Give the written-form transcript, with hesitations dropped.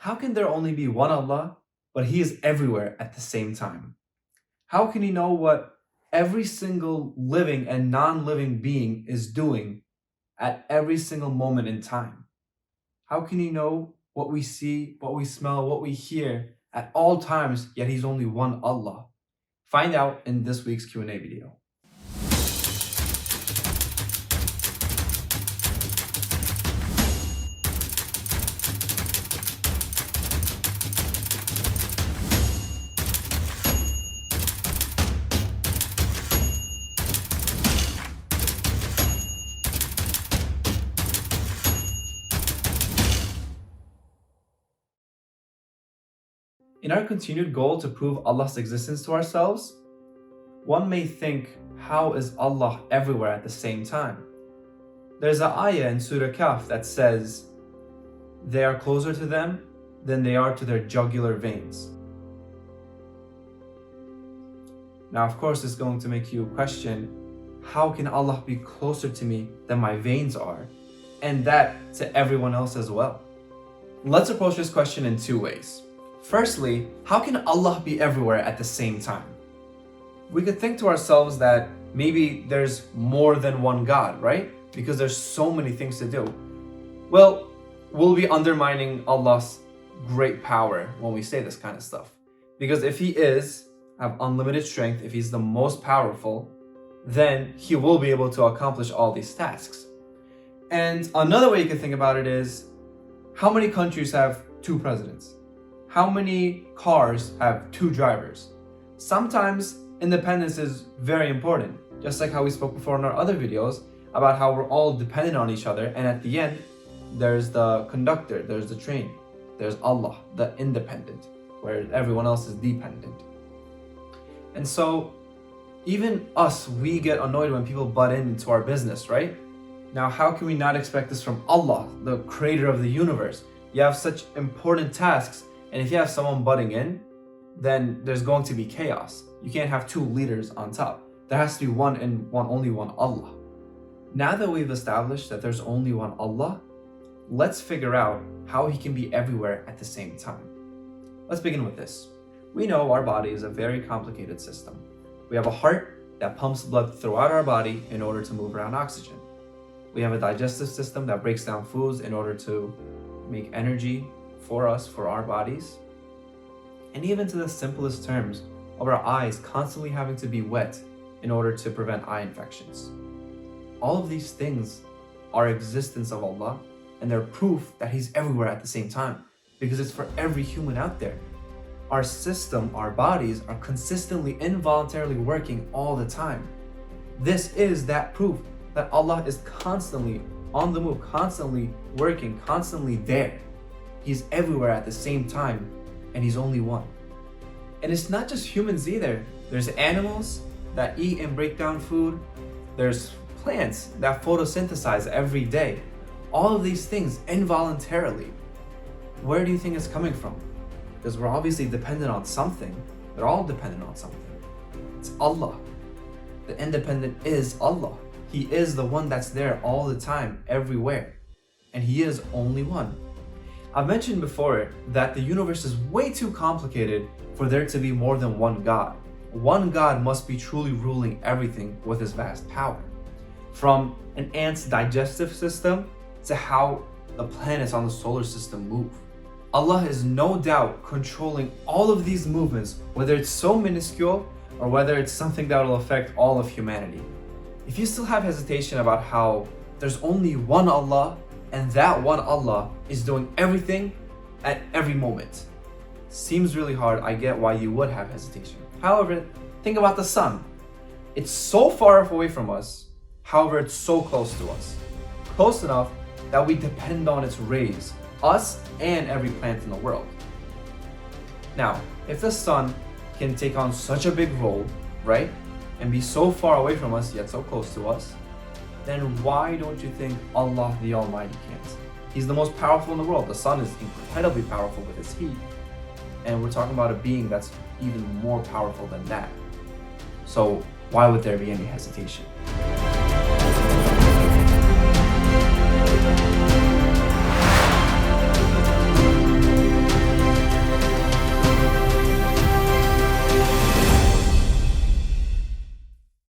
How can there only be one Allah, but He is everywhere at the same time? How can He know what every single living and non-living being is doing at every single moment in time? How can He know what we see, what we smell, what we hear at all times, yet He's only one Allah? Find out in this week's Q&A video. In our continued goal to prove Allah's existence to ourselves, one may think, how is Allah everywhere at the same time? There's an ayah in Surah Kahf that says, they are closer to them than they are to their jugular veins. Now, of course, it's going to make you question, how can Allah be closer to me than my veins are? And that to everyone else as well. Let's approach this question in two ways. Firstly, how can Allah be everywhere at the same time? We could think to ourselves that maybe there's more than one God, right? Because there's so many things to do. Well, we'll be undermining Allah's great power when we say this kind of stuff. Because if He have unlimited strength, if He's the most powerful, then He will be able to accomplish all these tasks. And another way you can think about it is, how many countries have 2 presidents? How many cars have 2 drivers? Sometimes independence is very important, just like how we spoke before in our other videos about how we're all dependent on each other, and at the end, there's the conductor, there's the train, there's Allah, the independent, where everyone else is dependent. And so, even us, we get annoyed when people butt into our business, right? Now, how can we not expect this from Allah, the creator of the universe? You have such important tasks, and if you have someone butting in, then there's going to be chaos. You can't have 2 leaders on top. There has to be only one Allah. Now that we've established that there's only one Allah, let's figure out how He can be everywhere at the same time. Let's begin with this. We know our body is a very complicated system. We have a heart that pumps blood throughout our body in order to move around oxygen. We have a digestive system that breaks down foods in order to make energy for us, for our bodies. And even to the simplest terms of our eyes constantly having to be wet in order to prevent eye infections. All of these things are existence of Allah, and they're proof that He's everywhere at the same time, because it's for every human out there. Our system, our bodies are consistently, involuntarily working all the time. This is that proof that Allah is constantly on the move, constantly working, constantly there. He's everywhere at the same time, and He's only one. And it's not just humans either. There's animals that eat and break down food. There's plants that photosynthesize every day. All of these things involuntarily. Where do you think it's coming from? Because we're obviously dependent on something. They're all dependent on something. It's Allah. The independent is Allah. He is the one that's there all the time, everywhere. And He is only one. I've mentioned before that the universe is way too complicated for there to be more than one God. One God must be truly ruling everything with His vast power. From an ant's digestive system to how the planets on the solar system move. Allah is no doubt controlling all of these movements, whether it's so minuscule or whether it's something that will affect all of humanity. If you still have hesitation about how there's only one Allah, and that one Allah is doing everything at every moment. Seems really hard, I get why you would have hesitation. However, think about the sun. It's so far away from us, however it's so close to us. Close enough that we depend on its rays, us and every plant in the world. Now, if the sun can take on such a big role, right, and be so far away from us yet so close to us, then why don't you think Allah the Almighty can't? He's the most powerful in the world. The sun is incredibly powerful with its heat. And we're talking about a being that's even more powerful than that. So why would there be any hesitation?